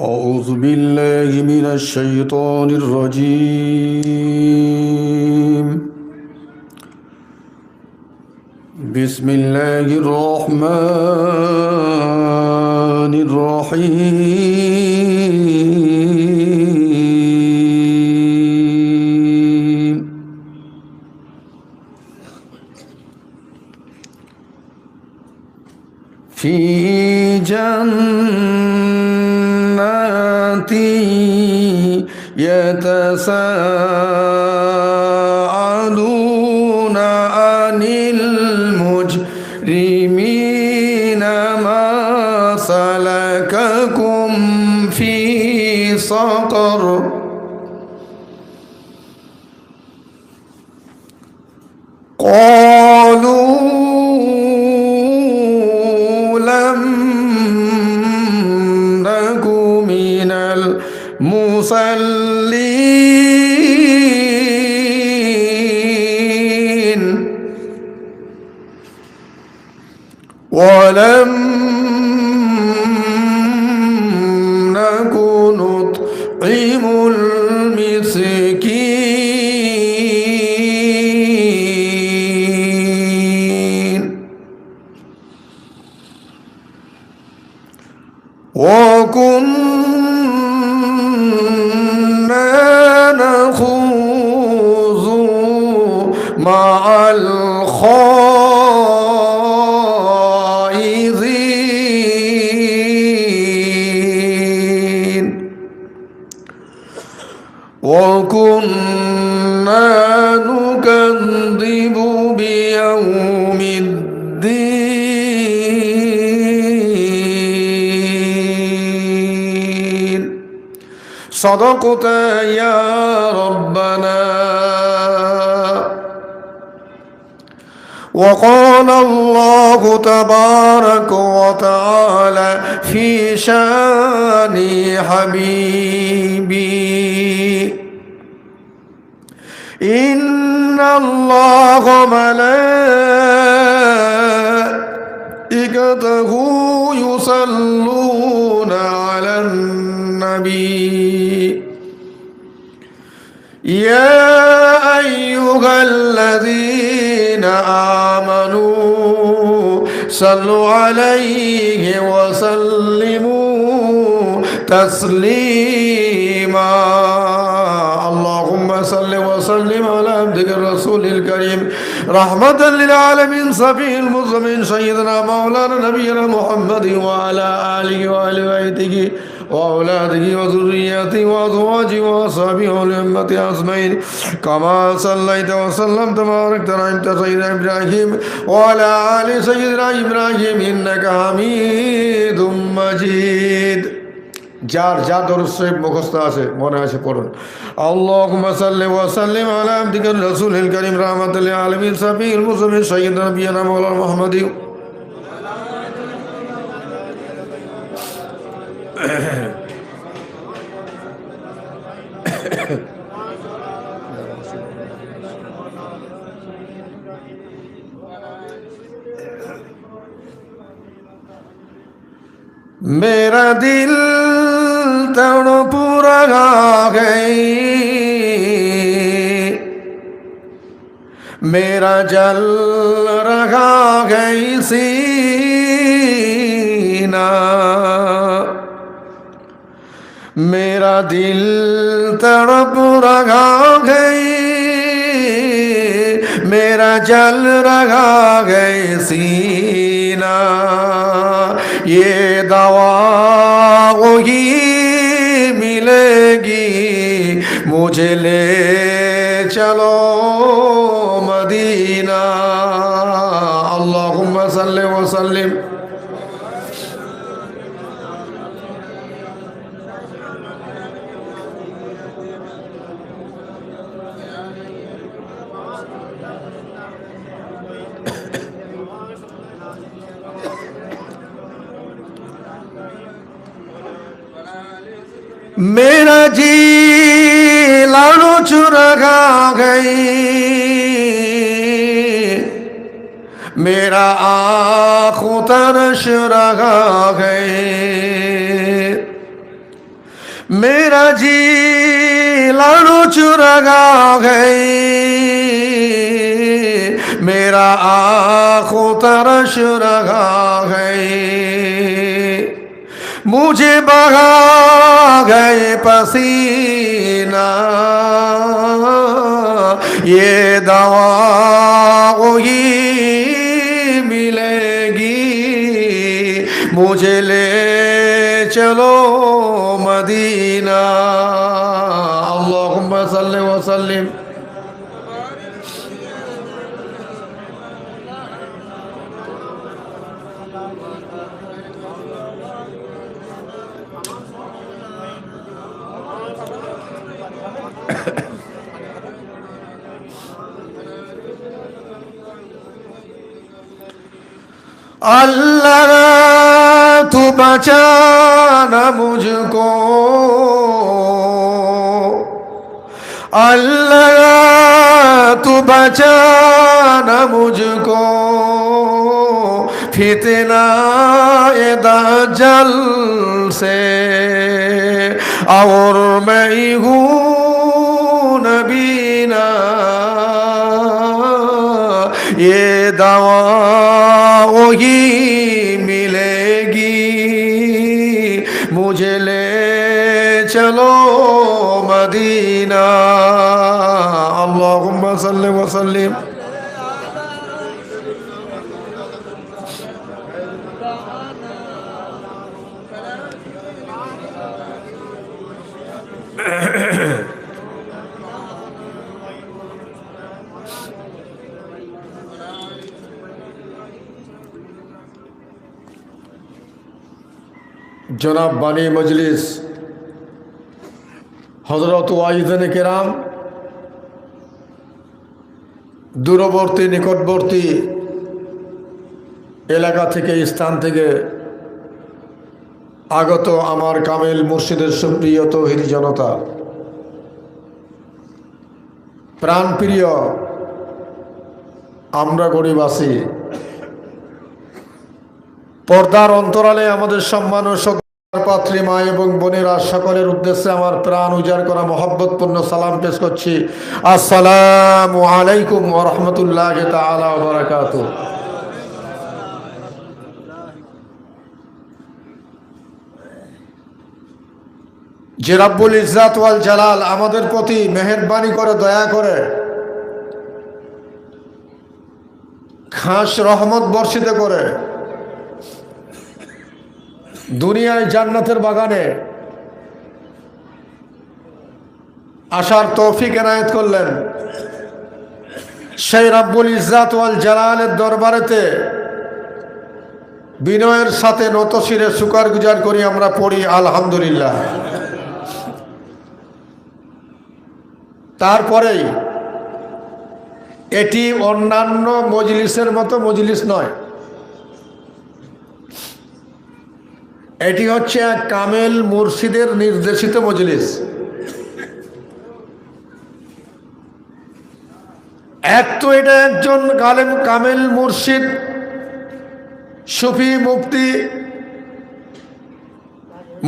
أعوذ بالله من الشيطان الرجيم. بسم الله الرحمن الرحيم. في جنات يتساءلون عن المجرمين ما سلككم في سقر قالوا لم نك من المصلين ولم نك نطعم المسكين وكنا نخوض مع الخائضين وكنا نكذب بيوم الدين صدقت يا ربنا. وقال الله تبارك وتعالى في شان حبيبي إن الله ملائكته يصلون على النبي يا أيها الذين آمنوا صلوا عليه وسلموا تسليما. اللهم صل وسلم على عبدك الرسول الكريم رحمة للعالمين صفي المسلمين سيدنا مولانا نبينا محمد وعلى آله وآل بيته وأولاده وذرياته وأزواجه وأصحابه والأمة أجمعين كما صليت وسلمت وباركت على سيدنا إبراهيم وعلى آل سيدنا إبراهيم إنك حميد مجيد. যার যা দরুদ শরীফ মুখস্থ আছে মনে আছে পড়ুন। আল্লাহুম্মা সাল্লি ওয়া সাল্লিম আলা আবদিকা রাসূলিল কারীম রাহমাতাল লিল আলামিন সাফিউল মুসলিমিন সাইয়্যিদিনা নবিয়িনা মাওলানা মুহাম্মাদি मेरा दिल तड़प रहा है मेरा जल रहा है सीना मेरा दिल तड़प रहा है मेरा जल रहा है सीना ये दवा वही मिलेगी मुझे ले चलो मदीना। अल्लाहुम्मा सल्ली व सल्लिम मेरा जी लाड़ो चुरा गई मेरा आँखों तरश रहा है मेरा जी लाडू चुरागा गई मेरा आँखों तरश रगा गई मुझे बहा गए पसीना ये दवा वही मिलेगी मुझे ले चलो मदीना अल्लाहुम्मा सल्लि व सल्लिम अल्लाह तू बचाना मुझको अल्लाह तू बचाना मुझको फितना ए दज्जल से और मैं हूँ नबीना ये दवा वही मिलेगी मुझे ले चलो मदीना अल्लाहुम्मा सल्लि व सल्लिम जनाब बानी मजलिस हजरत वाइज़ान केराम दूरवर्ती निकटवर्ती एलाका থেকে স্থান থেকে আগত আমার কামেল মুর্শিদের সুপ্রিয় তৌহিদি জনতা প্রাণপ্রিয় আমরা গরিবাসী পর্দার অন্তরালে আমাদের সম্মান ও শ্রদ্ধার পাত্রী মা এবং বোনেরা সকলের উদ্দেশ্যে আমার প্রাণ উজাড় করা মহব্বতপূর্ণ সালাম পেশ করছি আসসালামু আলাইকুম ওয়া রাহমাতুল্লাহি তাআলা ওয়া বারাকাতুহু যে রব্বুল ইজ্জাত ওয়াল জালাল আমাদের প্রতি মেহেরবানি করে দয়া করে খাস রহমত বর্ষিত করে দুনিয়ায় জান্নাতের বাগানে আসার তৌফিক এনায়েত করলেন সেই রব্বুল ইজ্জাত ওয়াল জালালের দরবারেতে বিনয়ের সাথে নত শিরে শুকরগুজার করি আমরা পড়ি আলহামদুলিল্লাহ তারপরেই এটি অন্যান্য মজলিসের মতো মজলিস নয় এটি হচ্ছে এক কামেল মুর্শিদের নির্দেশিত মজলিস এক তো এটা একজন কামেল মুর্শিদ সুফি মুফতি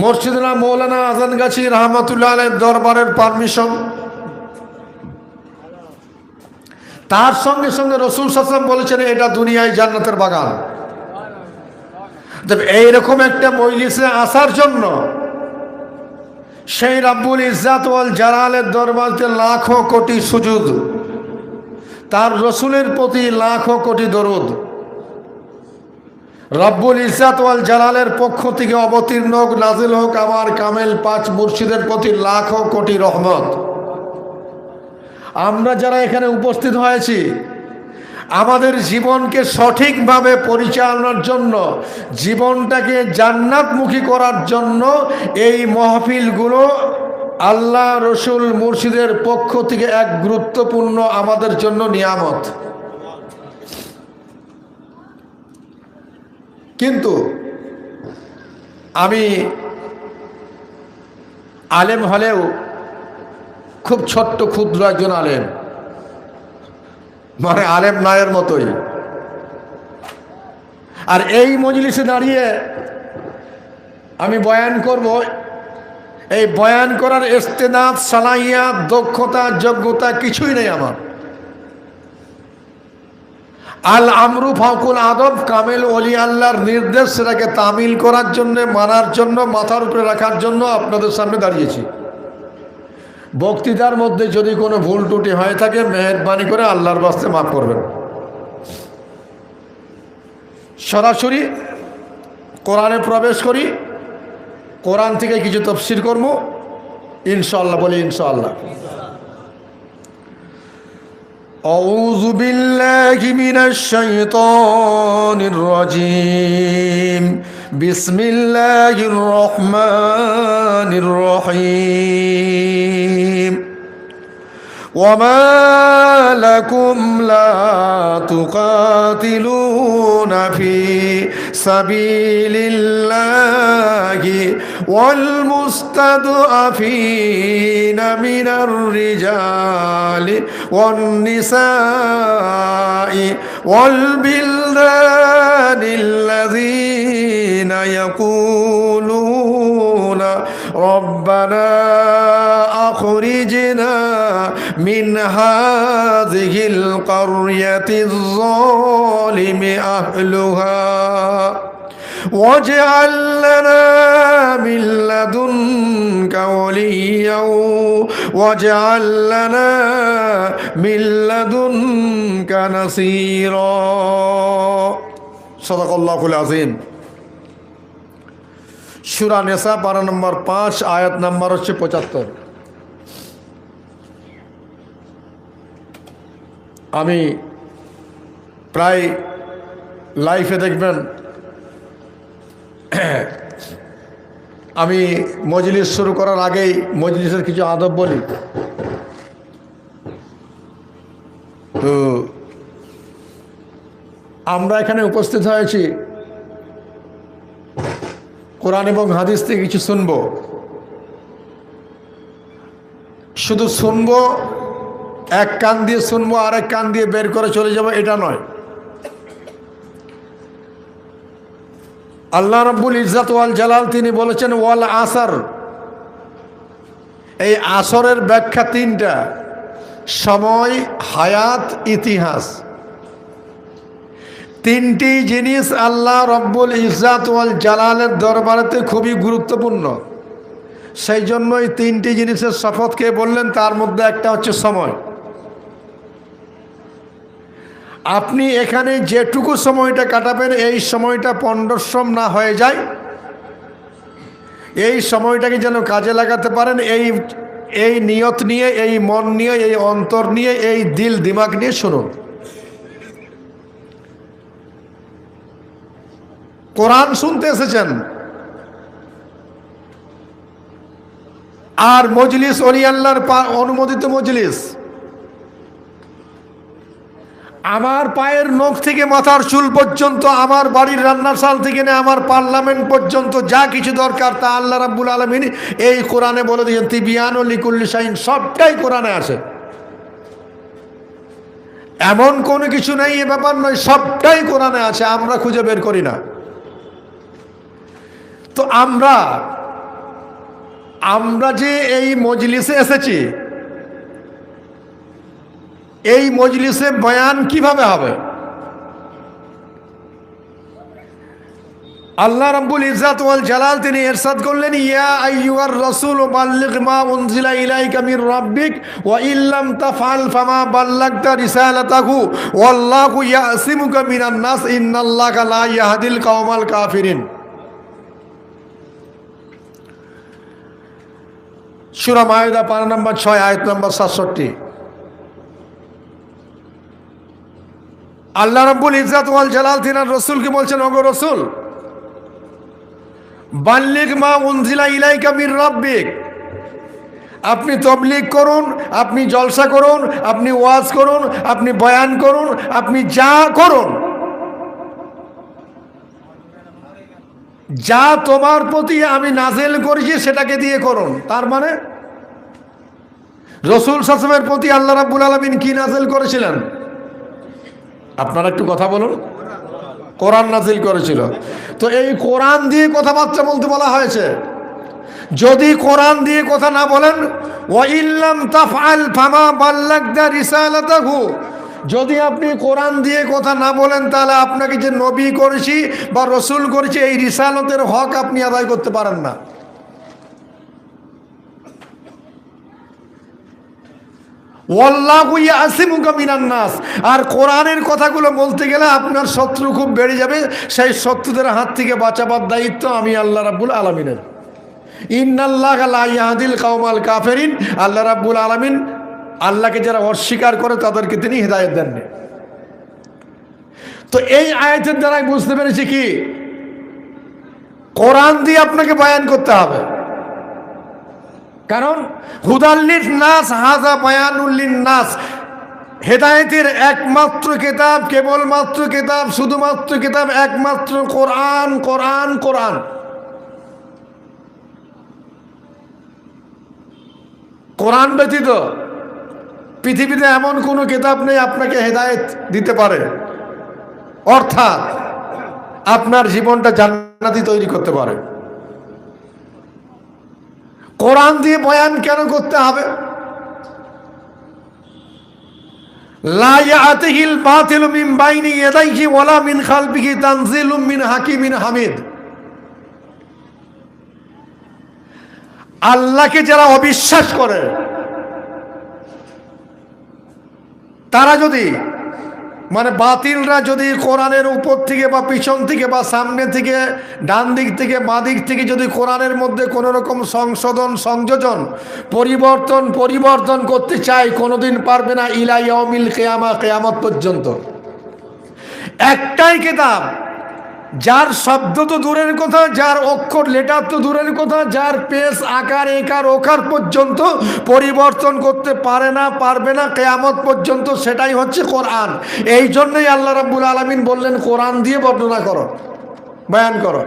মুর্শিদনা মৌলানা আজানগাছি রহমতুল্লাহ আলাইহির দরবারের পারমিশন তার সঙ্গে সঙ্গে রাসূল সাল্লাল্লাহু আলাইহি ওয়াসাল্লাম বলেছেন এটা দুনিয়ায় জান্নাতের বাগান তবে এইরকম একটা মজলিসে আসার জন্য সেই রব্বুল ইজ্জাত ওয়াল জালালের দরবারে লাখো কোটি সুজুদ তার রসুলের প্রতি লাখো কোটি দরুদ রব্বুল ইজ্জাত ওয়াল জালালের পক্ষ থেকে অবতীর্ণ হোক নাজিল হোক আমার কামেল পাঁচ মুর্শিদের প্রতি লাখো কোটি রহমত আমরা যারা এখানে উপস্থিত হয়েছি আমাদের জীবনকে সঠিকভাবে পরিচালনার জন্য জীবনটাকে জান্নাতমুখী করার জন্য এই মাহফিলগুলো আল্লাহ রসুল মুর্শিদের পক্ষ থেকে এক গুরুত্বপূর্ণ আমাদের জন্য নিয়ামত কিন্তু আমি আলেম হলেও খুব ছোট্ট ক্ষুদ্র একজন আলেম মানে আলেম নায়ের মতোই আর এই মজলিসে দাঁড়িয়ে আমি বয়ান করব এই বয়ান করার ইস্তেদাদ, সালাহিয়াত, দক্ষতা, যোগ্যতা কিছুই নেই আমার। আল আমরু ফাকুল আদব, কামেল ওলি আল্লাহর নির্দেশ, সেটাকে তামিল করার জন্য, মানার জন্য, মাথার উপরে রাখার জন্য আপনাদের সামনে দাঁড়িয়েছি। বক্তৃতার মধ্যে যদি কোনো ভুল ত্রুটি হয়ে থাকে মেহেরবানি করে আল্লাহর বাস্তে মাফ করবেন। সরাসরি কোরআনে প্রবেশ করি, কোরআন থেকে কিছু তাফসীর করব ইনশাআল্লাহ। বলি ইনশাআল্লাহ। আউযু বিল্লাহি মিনাশ শাইতানির রাজীম। বিসমিল্লাহির রহমানির রহিম। وما لكم لا تقاتلون في سبيل الله والمستضعفين من الرجال والنساء والبلدان الذين يقولون ربنا أخرجنا من هذه القرية الظالم أهلها واجعل لنا من لدنك وليا واجعل لنا من لدنك نصيرا صدق الله العظيم। সূরা নিসা পারা নম্বর 5 আয়াত নম্বর হচ্ছে 75। আমি প্রায় লাইফে দেখবেন আমি মজলিস শুরু করার আগেই মজলিসের কিছু আদব বলি। তো আমরা এখানে উপস্থিত হয়েছি কোরআন এবং হাদিস থেকে কিছু শুনবো। শুধু শুনবো, এক কান দিয়ে শুনবো আর এক কান দিয়ে বের করে চলে যাবো, এটা নয়। আল্লাহ রাব্বুল ইজ্জত ওয়াল জালাল তিনি বলেছেন ওয়াল আসর। এই আসরের ব্যাখ্যা তিনটা: সময়, হায়াত, ইতিহাস। তিনটি জিনিস আল্লাহ রাব্বুল ইজ্জত ওয়াল জালালের দরবারেতে খুবই গুরুত্বপূর্ণ। সেই জন্যই তিনটি জিনিসের শপথকে বললেন, তার মধ্যে একটা হচ্ছে সময়। আপনি এখানে যেটুকু সময়টা কাটাবেন, এই সময়টা পণ্ডশ্রম না হয়ে যায়, এই সময়টাকে যেন কাজে লাগাতে পারেন, এই নিয়ত নিয়ে, এই মন নিয়ে, এই অন্তর নিয়ে, এই দিল দিমাগ নিয়ে শুনুন। কোরআন শুনতে এসেছেন, আর মজলিস ওলি আল্লাহর অনুমোদিত মজলিস। আমার পায়ের নখ থেকে মাথার চুল পর্যন্ত, আমার বাড়ির রান্নাশাল থেকে নিয়ে আমার পার্লামেন্ট পর্যন্ত যা কিছু দরকার তা আল্লাহ রাব্বুল আলামিন এই কোরআনে বলে দিয়েছেন। তিবিয়ানুল লিকুল্লি শাইইন, সবটাই কোরআনে আছে। এমন কোনো কিছু নেই এ ব্যাপার নয়, সবটাই কোরআনে আছে, আমরা খুঁজে বের করি না। তো আমরা যে এই মজলিসে এসেছি, এই মজলিসে বয়ান কিভাবে হবে? আল্লাহ রাব্বুল ইজ্জত ওয়াল জালাল তিনি ইরশাদ করলেন, ইয়া আইয়ুহার রাসূল বাল্লিগ মা উনজিলা ইলাইকা মির রাব্বিক ওয়া ইল্লাম তাফআল ফামা বাল্লাগতা রিসালাতাহু ওয়াল্লাহু ইয়াসিমুকা মিনান নাস ইন্নাল্লাহা লা ইয়াহদিল কওমাল কাফিরিন। সূরা মায়েদা পারা নম্বর 6 আয়াত নম্বর 67। আল্লাহ রাব্বুল ইজ্জত ওয়াল জালাল তিনার রাসূলকে বলছেন, ওগো রাসূল, বাল্লিগ মা উনজিলা ইলাইকা মির রাব্বিক, আপনি তাবলীগ করুন, আপনি জলসা করুন, আপনি ওয়াজ করুন, আপনি বয়ান করুন, আপনি যা করুন, যা তোমার প্রতি আমি নাযিল করেছি সেটাকে দিয়ে করুন। তার মানে রাসূল সাল্লাল্লাহু আলাইহি ওয়াসাল্লামের প্রতি আল্লাহ রাব্বুল আলামিন কি নাযিল করেছিলেন? আপনারা একটু কথা বলুন। কোরআন নাযিল করেছিল। তো এই কোরআন দিয়ে কথাবার্তা বলতে বলা হয়েছে। যদি কোরআন দিয়ে কথা না বলেন, ওয়া ইল্লাম তাফআল ফামা বাল্লাগতা রিসালাতাহু, যদি আপনি কোরআন দিয়ে কথা না বলেন তাহলে আপনাকে যে নবী করেছি বা রসুল করেছি এই রিসালতের হক আপনি আদায় করতে পারেন না। ওয়াল্লাহু ইয়াসিমুকা মিনান নাস, আর কোরআনের কথাগুলো বলতে গেলে আপনার শত্রু খুব বেড়ে যাবে, সেই শত্রুদের হাত থেকে বাঁচাবার দায়িত্ব আমি আল্লাহ রাব্বুল আলামিনের। ইন্নাল্লাহা লা ইয়াহদিল কওমাল কাফিরিন, আল্লাহ রাব্বুল আলামিন আল্লাহকে যারা অস্বীকার করে তাদেরকে তিনি হিদায়াত দেন। তো এই আয়াতের দ্বারাই বুঝতে পেরেছি কি কোরআন দিয়ে আপনাকে বয়ান করতে হবে, কারণ হুদাল্লিন নাস হাযা বায়ানুল লিন-নাস, হেদায়েতের একমাত্র কিতাব, কেবলমাত্র কিতাব, শুধুমাত্র কিতাব একমাত্র কোরআন, কোরআন, কোরআন। কোরআন ব্যতীত পৃথিবীতে এমন কোনো কিতাব নেই আপনাকে হেদায়েত দিতে পারে, অর্থাৎ আপনার জীবনটা জান্নাতি তৈরি করতে পারে। কোরআন দিয়ে বয়ান কেন করতে হবে? লা ইয়াতিহিল বাতিলু মিন বাইনি ইয়াদাইহি ওয়ালা মিন খালফিহি তানজিলুম মিন হাকিমিন হামিদ। আল্লাহকে যারা অবিশ্বাস করে তারা যদি বাতিলরা যদি কোরআনের উপর থেকে বা পিছন থেকে বা সামনে থেকে, ডান দিক থেকে, বাঁ দিক থেকে যদি কোরআনের মধ্যে কোনো রকম সংশোধন, সংযোজন, পরিবর্তন করতে চায়, কোনোদিন পারবে না ইলা ইয়াউমিল কিয়ামা, কিয়ামত পর্যন্ত। একটাই কিতাব যার শব্দ তো দূরের কথা, যার অক্ষর লেটার তো দূরের কথা, যার পেজ আকার একার ওকার পর্যন্ত পরিবর্তন করতে পারবে না কিয়ামত পর্যন্ত, সেটাই হচ্ছে কোরআন। এই জন্যই আল্লাহ রাব্বুল আলামিন বললেন কোরআন দিয়ে বর্ণনা করো, বয়ান করো।